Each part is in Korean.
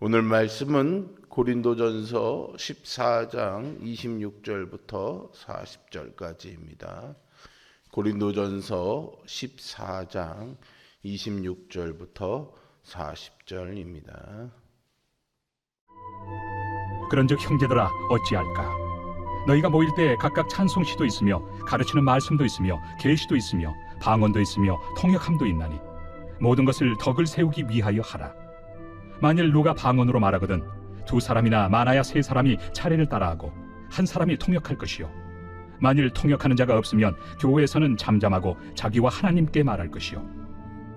오늘 말씀은 고린도전서 14장 26절부터 40절까지입니다. 고린도전서 14장 26절부터 40절입니다. 그런즉 형제들아 어찌할까? 너희가 모일 때 각각 찬송시도 있으며 가르치는 말씀도 있으며 계시도 있으며 방언도 있으며 통역함도 있나니 모든 것을 덕을 세우기 위하여 하라. 만일 누가 방언으로 말하거든 두 사람이나 많아야 세 사람이 차례를 따라하고 한 사람이 통역할 것이요 만일 통역하는 자가 없으면 교회에서는 잠잠하고 자기와 하나님께 말할 것이요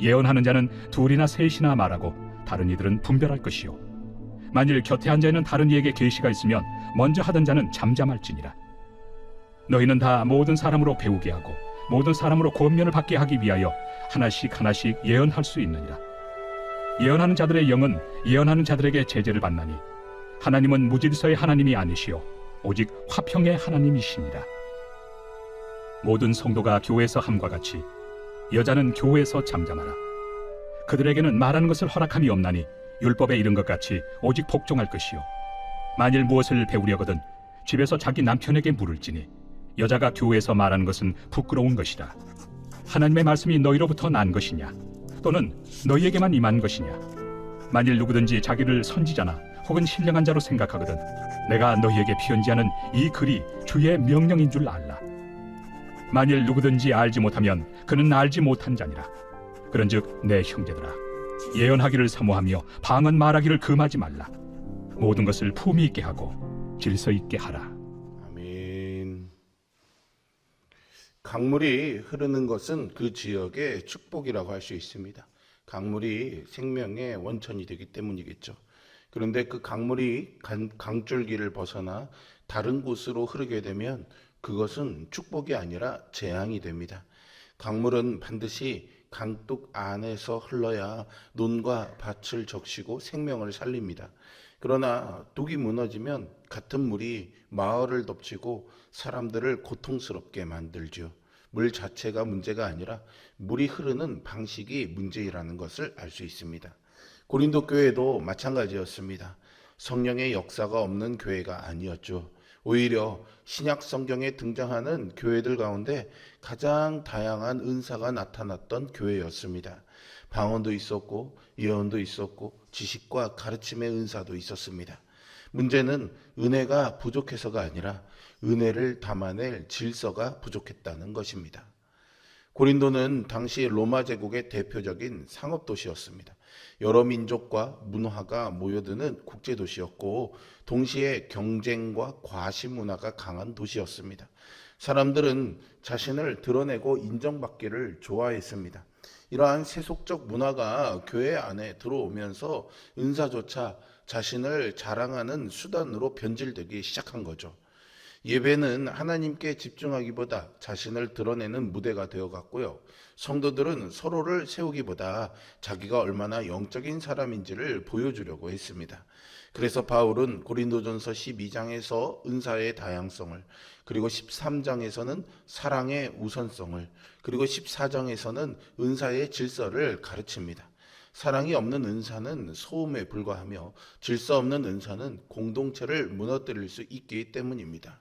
예언하는 자는 둘이나 셋이나 말하고 다른 이들은 분별할 것이요 만일 곁에 앉아있는 다른 이에게 계시가 있으면 먼저 하던 자는 잠잠할지니라. 너희는 다 모든 사람으로 배우게 하고 모든 사람으로 권면을 받게 하기 위하여 하나씩 하나씩 예언할 수 있느니라. 예언하는 자들의 영은 예언하는 자들에게 제재를 받나니 하나님은 무질서의 하나님이 아니시오 오직 화평의 하나님이시니라. 모든 성도가 교회에서 함과 같이 여자는 교회에서 잠잠하라. 그들에게는 말하는 것을 허락함이 없나니 율법에 이른 것 같이 오직 복종할 것이요 만일 무엇을 배우려거든 집에서 자기 남편에게 물을지니 여자가 교회에서 말하는 것은 부끄러운 것이라. 하나님의 말씀이 너희로부터 난 것이냐 또는 너희에게만 임한 것이냐. 만일 누구든지 자기를 선지자나 혹은 신령한 자로 생각하거든 내가 너희에게 피언지하는 이 글이 주의 명령인 줄 알라. 만일 누구든지 알지 못하면 그는 알지 못한 자니라. 그런즉 내 형제들아 예언하기를 사모하며 방언 말하기를 금하지 말라. 모든 것을 품위 있게 하고 질서 있게 하라. 아멘. 강물이 흐르는 것은 그 지역의 축복이라고 할 수 있습니다. 강물이 생명의 원천이 되기 때문이겠죠. 그런데 그 강물이 강줄기를 벗어나 다른 곳으로 흐르게 되면 그것은 축복이 아니라 재앙이 됩니다. 강물은 반드시 강둑 안에서 흘러야 논과 밭을 적시고 생명을 살립니다. 그러나 둑이 무너지면 같은 물이 마을을 덮치고 사람들을 고통스럽게 만들죠. 물 자체가 문제가 아니라 물이 흐르는 방식이 문제라는 것을 알 수 있습니다. 고린도 교회도 마찬가지였습니다. 성령의 역사가 없는 교회가 아니었죠. 오히려 신약 성경에 등장하는 교회들 가운데 가장 다양한 은사가 나타났던 교회였습니다. 방언도 있었고 예언도 있었고 지식과 가르침의 은사도 있었습니다. 문제는 은혜가 부족해서가 아니라 은혜를 담아낼 질서가 부족했다는 것입니다. 고린도는 당시 로마 제국의 대표적인 상업 도시였습니다. 여러 민족과 문화가 모여드는 국제 도시였고 동시에 경쟁과 과시 문화가 강한 도시였습니다. 사람들은 자신을 드러내고 인정받기를 좋아했습니다. 이러한 세속적 문화가 교회 안에 들어오면서 은사조차 자신을 자랑하는 수단으로 변질되기 시작한 거죠. 예배는 하나님께 집중하기보다 자신을 드러내는 무대가 되어갔고요. 성도들은 서로를 세우기보다 자기가 얼마나 영적인 사람인지를 보여주려고 했습니다. 그래서 바울은 고린도전서 12장에서 은사의 다양성을, 그리고 13장에서는 사랑의 우선성을, 그리고 14장에서는 은사의 질서를 가르칩니다. 사랑이 없는 은사는 소음에 불과하며 질서 없는 은사는 공동체를 무너뜨릴 수 있기 때문입니다.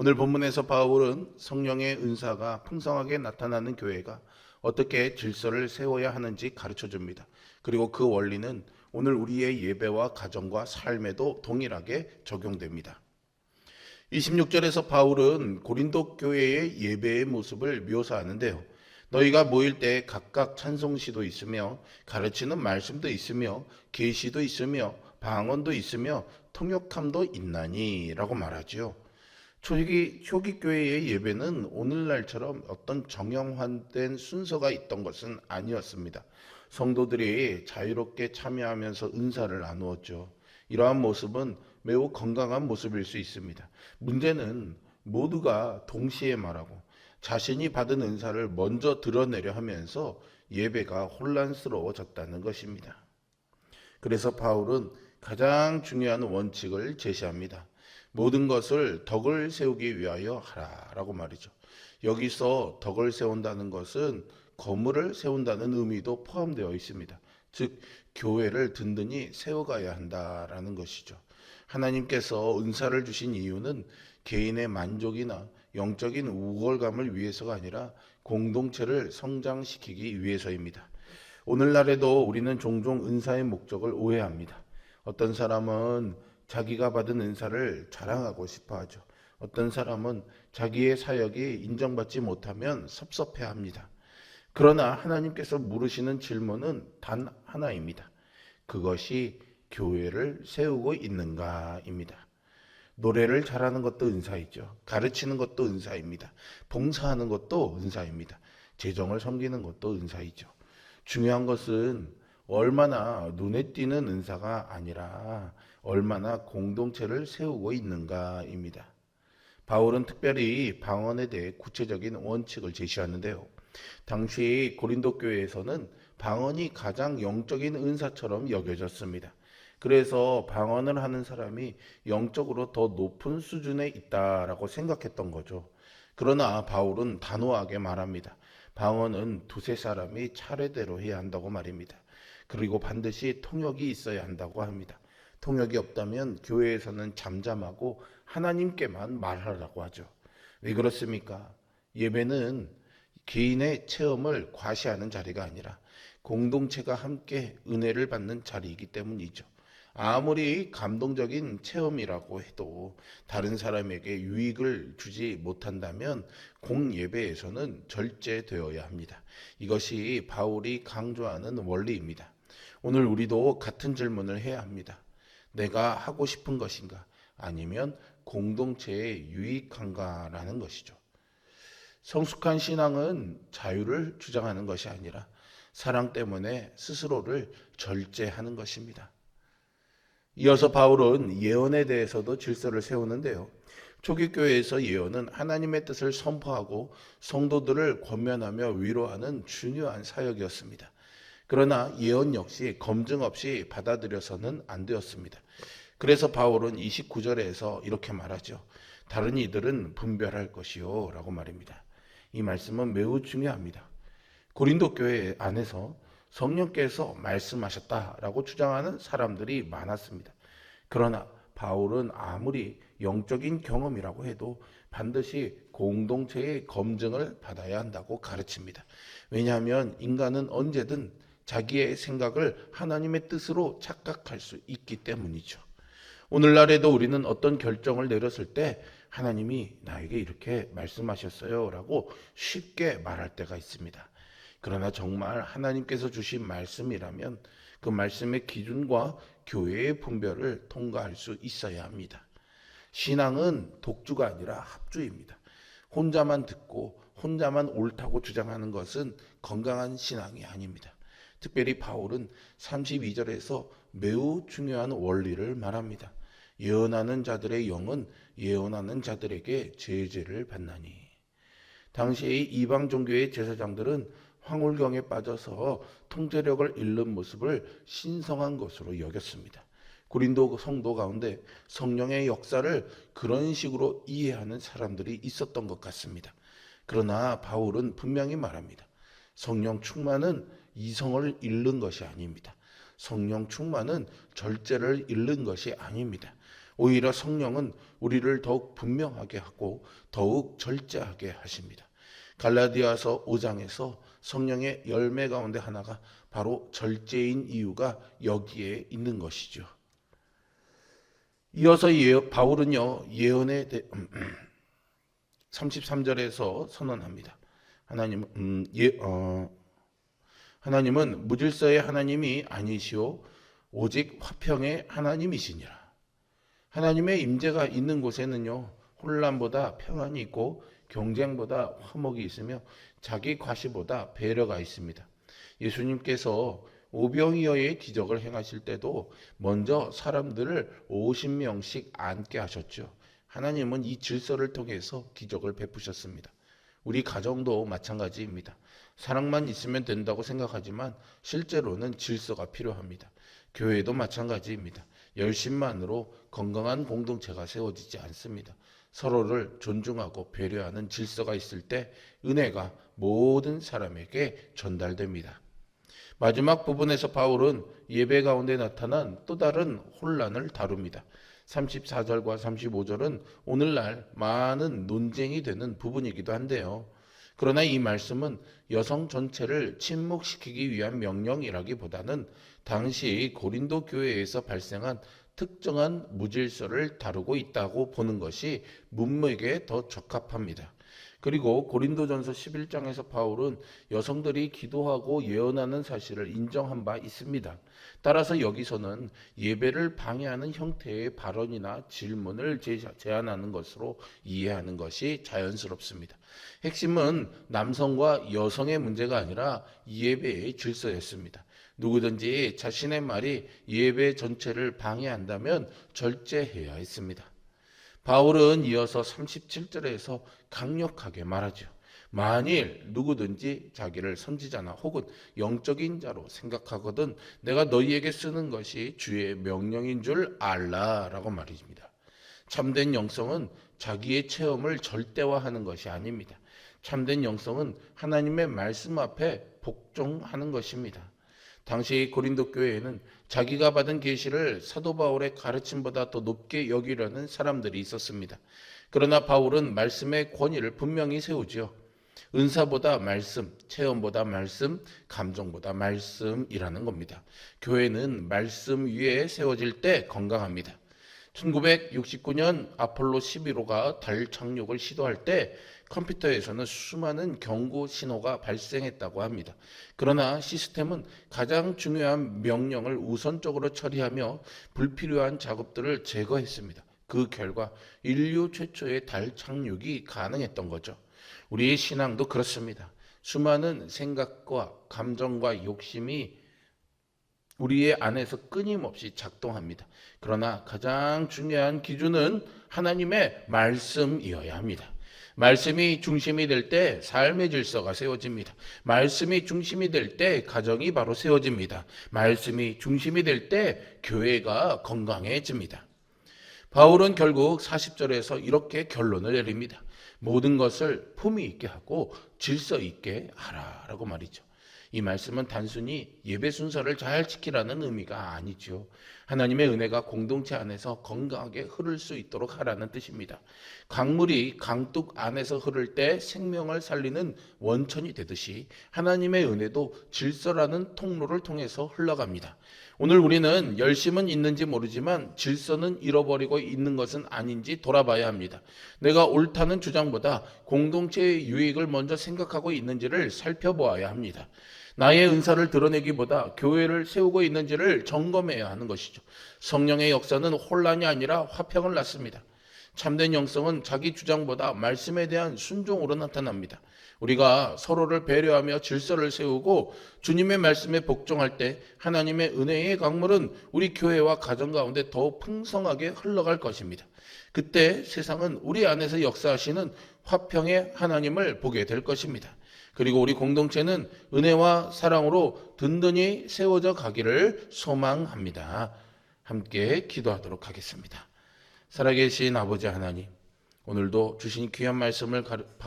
오늘 본문에서 바울은 성령의 은사가 풍성하게 나타나는 교회가 어떻게 질서를 세워야 하는지 가르쳐 줍니다. 그리고 그 원리는 오늘 우리의 예배와 가정과 삶에도 동일하게 적용됩니다. 26절에서 바울은 고린도 교회의 예배의 모습을 묘사하는데요. 너희가 모일 때 각각 찬송시도 있으며 가르치는 말씀도 있으며 계시도 있으며 방언도 있으며 통역함도 있나니 라고 말하죠. 초기 교회의 예배는 오늘날처럼 어떤 정형화된 순서가 있던 것은 아니었습니다. 성도들이 자유롭게 참여하면서 은사를 나누었죠. 이러한 모습은 매우 건강한 모습일 수 있습니다. 문제는 모두가 동시에 말하고 자신이 받은 은사를 먼저 드러내려 하면서 예배가 혼란스러워졌다는 것입니다. 그래서 바울은 가장 중요한 원칙을 제시합니다. 모든 것을 덕을 세우기 위하여 하라라고 말이죠. 여기서 덕을 세운다는 것은 건물을 세운다는 의미도 포함되어 있습니다. 즉 교회를 든든히 세워가야 한다라는 것이죠. 하나님께서 은사를 주신 이유는 개인의 만족이나 영적인 우월감을 위해서가 아니라 공동체를 성장시키기 위해서입니다. 오늘날에도 우리는 종종 은사의 목적을 오해합니다. 어떤 사람은 자기가 받은 은사를 자랑하고 싶어 하죠. 어떤 사람은 자기의 사역이 인정받지 못하면 섭섭해합니다. 그러나 하나님께서 물으시는 질문은 단 하나입니다. 그것이 교회를 세우고 있는가입니다. 노래를 잘하는 것도 은사이죠. 가르치는 것도 은사입니다. 봉사하는 것도 은사입니다. 재정을 섬기는 것도 은사이죠. 중요한 것은 얼마나 눈에 띄는 은사가 아니라 얼마나 공동체를 세우고 있는가입니다. 바울은 특별히 방언에 대해 구체적인 원칙을 제시하는데요. 당시 고린도 교회에서는 방언이 가장 영적인 은사처럼 여겨졌습니다. 그래서 방언을 하는 사람이 영적으로 더 높은 수준에 있다라고 생각했던 거죠. 그러나 바울은 단호하게 말합니다. 방언은 두세 사람이 차례대로 해야 한다고 말입니다. 그리고 반드시 통역이 있어야 한다고 합니다. 통역이 없다면 교회에서는 잠잠하고 하나님께만 말하라고 하죠. 왜 그렇습니까? 예배는 개인의 체험을 과시하는 자리가 아니라 공동체가 함께 은혜를 받는 자리이기 때문이죠. 아무리 감동적인 체험이라고 해도 다른 사람에게 유익을 주지 못한다면 공예배에서는 절제되어야 합니다. 이것이 바울이 강조하는 원리입니다. 오늘 우리도 같은 질문을 해야 합니다. 내가 하고 싶은 것인가? 아니면 공동체에 유익한가라는 것이죠. 성숙한 신앙은 자유를 주장하는 것이 아니라 사랑 때문에 스스로를 절제하는 것입니다. 이어서 바울은 예언에 대해서도 질서를 세우는데요. 초기 교회에서 예언은 하나님의 뜻을 선포하고 성도들을 권면하며 위로하는 중요한 사역이었습니다. 그러나 예언 역시 검증 없이 받아들여서는 안 되었습니다. 그래서 바울은 29절에서 이렇게 말하죠. 다른 이들은 분별할 것이요 라고 말입니다. 이 말씀은 매우 중요합니다. 고린도 교회 안에서 성령께서 말씀하셨다라고 주장하는 사람들이 많았습니다. 그러나 바울은 아무리 영적인 경험이라고 해도 반드시 공동체의 검증을 받아야 한다고 가르칩니다. 왜냐하면 인간은 언제든 자기의 생각을 하나님의 뜻으로 착각할 수 있기 때문이죠. 오늘날에도 우리는 어떤 결정을 내렸을 때 하나님이 나에게 이렇게 말씀하셨어요 라고 쉽게 말할 때가 있습니다. 그러나 정말 하나님께서 주신 말씀이라면 그 말씀의 기준과 교회의 분별을 통과할 수 있어야 합니다. 신앙은 독주가 아니라 합주입니다. 혼자만 듣고 혼자만 옳다고 주장하는 것은 건강한 신앙이 아닙니다. 특별히 바울은 32절에서 매우 중요한 원리를 말합니다. 예언하는 자들의 영은 예언하는 자들에게 제재를 받나니. 당시의 이방 종교의 제사장들은 황홀경에 빠져서 통제력을 잃는 모습을 신성한 것으로 여겼습니다. 고린도 성도 가운데 성령의 역사를 그런 식으로 이해하는 사람들이 있었던 것 같습니다. 그러나 바울은 분명히 말합니다. 성령 충만은 이성을 잃는 것이 아닙니다. 성령 충만은 절제를 잃는 것이 아닙니다. 오히려 성령은 우리를 더욱 분명하게 하고 더욱 절제하게 하십니다. 갈라디아서 5장에서 성령의 열매 가운데 하나가 바로 절제인 이유가 여기에 있는 것이죠. 이어서 바울은요 예언에 33절에서 선언합니다. 하나님은 무질서의 하나님이 아니시오 오직 화평의 하나님이시니라. 하나님의 임재가 있는 곳에는요 혼란보다 평안이 있고 경쟁보다 화목이 있으며 자기 과시보다 배려가 있습니다. 예수님께서 오병이어의 기적을 행하실 때도 먼저 사람들을 50명씩 앉게 하셨죠. 하나님은 이 질서를 통해서 기적을 베푸셨습니다. 우리 가정도 마찬가지입니다. 사랑만 있으면 된다고 생각하지만 실제로는 질서가 필요합니다. 교회도 마찬가지입니다. 열심만으로 건강한 공동체가 세워지지 않습니다. 서로를 존중하고 배려하는 질서가 있을 때 은혜가 모든 사람에게 전달됩니다. 마지막 부분에서 바울은 예배 가운데 나타난 또 다른 혼란을 다룹니다. 34절과 35절은 오늘날 많은 논쟁이 되는 부분이기도 한데요. 그러나 이 말씀은 여성 전체를 침묵시키기 위한 명령이라기보다는 당시 고린도 교회에서 발생한 특정한 무질서를 다루고 있다고 보는 것이 문맥에 더 적합합니다. 그리고 고린도전서 11장에서 바울은 여성들이 기도하고 예언하는 사실을 인정한 바 있습니다. 따라서 여기서는 예배를 방해하는 형태의 발언이나 질문을 제안하는 것으로 이해하는 것이 자연스럽습니다. 핵심은 남성과 여성의 문제가 아니라 예배의 질서였습니다. 누구든지 자신의 말이 예배 전체를 방해한다면 절제해야 했습니다. 바울은 이어서 37절에서 강력하게 말하죠. 만일 누구든지 자기를 선지자나 혹은 영적인 자로 생각하거든 내가 너희에게 쓰는 것이 주의 명령인 줄 알라라고 말입니다. 참된 영성은 자기의 체험을 절대화하는 것이 아닙니다. 참된 영성은 하나님의 말씀 앞에 복종하는 것입니다. 당시 고린도 교회에는 자기가 받은 계시를 사도 바울의 가르침보다 더 높게 여기려는 사람들이 있었습니다. 그러나 바울은 말씀의 권위를 분명히 세우죠. 은사보다 말씀, 체험보다 말씀, 감정보다 말씀이라는 겁니다. 교회는 말씀 위에 세워질 때 건강합니다. 1969년 아폴로 11호가 달 착륙을 시도할 때 컴퓨터에서는 수많은 경고 신호가 발생했다고 합니다. 그러나 시스템은 가장 중요한 명령을 우선적으로 처리하며 불필요한 작업들을 제거했습니다. 그 결과 인류 최초의 달 착륙이 가능했던 거죠. 우리의 신앙도 그렇습니다. 수많은 생각과 감정과 욕심이 우리의 안에서 끊임없이 작동합니다. 그러나 가장 중요한 기준은 하나님의 말씀이어야 합니다. 말씀이 중심이 될 때 삶의 질서가 세워집니다. 말씀이 중심이 될 때 가정이 바로 세워집니다. 말씀이 중심이 될 때 교회가 건강해집니다. 바울은 결국 40절에서 이렇게 결론을 내립니다. 모든 것을 품위 있게 하고 질서 있게 하라라고 말이죠. 이 말씀은 단순히 예배 순서를 잘 지키라는 의미가 아니죠. 하나님의 은혜가 공동체 안에서 건강하게 흐를 수 있도록 하라는 뜻입니다. 강물이 강둑 안에서 흐를 때 생명을 살리는 원천이 되듯이 하나님의 은혜도 질서라는 통로를 통해서 흘러갑니다. 오늘 우리는 열심은 있는지 모르지만 질서는 잃어버리고 있는 것은 아닌지 돌아봐야 합니다. 내가 옳다는 주장보다 공동체의 유익을 먼저 생각하고 있는지를 살펴보아야 합니다. 나의 은사를 드러내기보다 교회를 세우고 있는지를 점검해야 하는 것이죠. 성령의 역사는 혼란이 아니라 화평을 낳습니다. 참된 영성은 자기 주장보다 말씀에 대한 순종으로 나타납니다. 우리가 서로를 배려하며 질서를 세우고 주님의 말씀에 복종할 때 하나님의 은혜의 강물은 우리 교회와 가정 가운데 더욱 풍성하게 흘러갈 것입니다. 그때 세상은 우리 안에서 역사하시는 화평의 하나님을 보게 될 것입니다. 그리고 우리 공동체는 은혜와 사랑으로 든든히 세워져 가기를 소망합니다. 함께 기도하도록 하겠습니다. 살아계신 아버지 하나님, 오늘도 주신 귀한 말씀을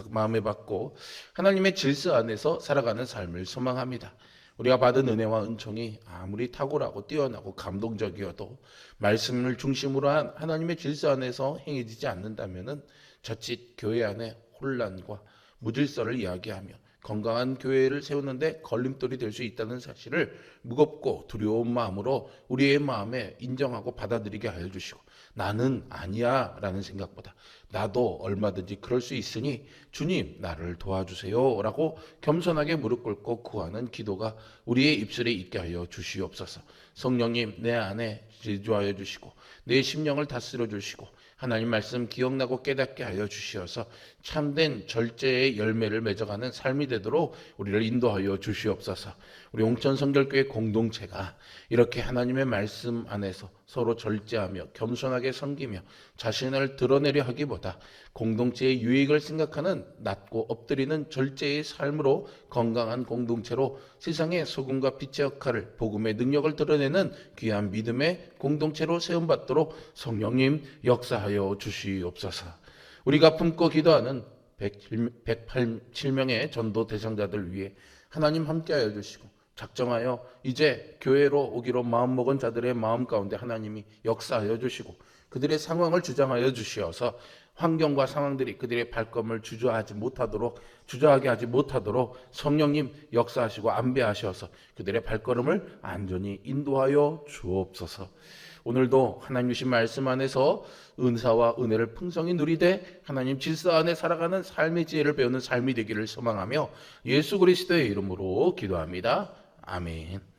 마음에 받고 하나님의 질서 안에서 살아가는 삶을 소망합니다. 우리가 받은 은혜와 은총이 아무리 탁월하고 뛰어나고 감동적이어도 말씀을 중심으로 한 하나님의 질서 안에서 행해지지 않는다면 자칫 교회 안에 혼란과 무질서를 이야기하며 건강한 교회를 세우는데 걸림돌이 될 수 있다는 사실을 무겁고 두려운 마음으로 우리의 마음에 인정하고 받아들이게 하여 주시고, 나는 아니야 라는 생각보다 나도 얼마든지 그럴 수 있으니 주님 나를 도와주세요 라고 겸손하게 무릎 꿇고 구하는 기도가 우리의 입술에 있게 하여 주시옵소서. 성령님, 내 안에 지주하여 주시고 내 심령을 다스려 주시고 하나님 말씀 기억나고 깨닫게 하여 주시어서 참된 절제의 열매를 맺어가는 삶이 되도록 우리를 인도하여 주시옵소서. 우리 옹천성결교회 공동체가 이렇게 하나님의 말씀 안에서 서로 절제하며 겸손하게 섬기며 자신을 드러내려 하기보다 공동체의 유익을 생각하는 낮고 엎드리는 절제의 삶으로 건강한 공동체로 세상의 소금과 빛의 역할을, 복음의 능력을 드러내는 귀한 믿음의 공동체로 세움받도록 성령님 역사하여 주시옵소서. 우리가 품고 기도하는 187명의 전도 대상자들 위해 하나님 함께하여 주시고 작정하여 이제 교회로 오기로 마음먹은 자들의 마음 가운데 하나님이 역사하여 주시고 그들의 상황을 주장하여 주시어서 환경과 상황들이 그들의 발걸음을 주저하게 하지 못하도록 성령님 역사하시고 안배하셔서 그들의 발걸음을 안전히 인도하여 주옵소서. 오늘도 하나님 주신 말씀 안에서 은사와 은혜를 풍성히 누리되 하나님 질서 안에 살아가는 삶의 지혜를 배우는 삶이 되기를 소망하며 예수 그리스도의 이름으로 기도합니다. 아멘.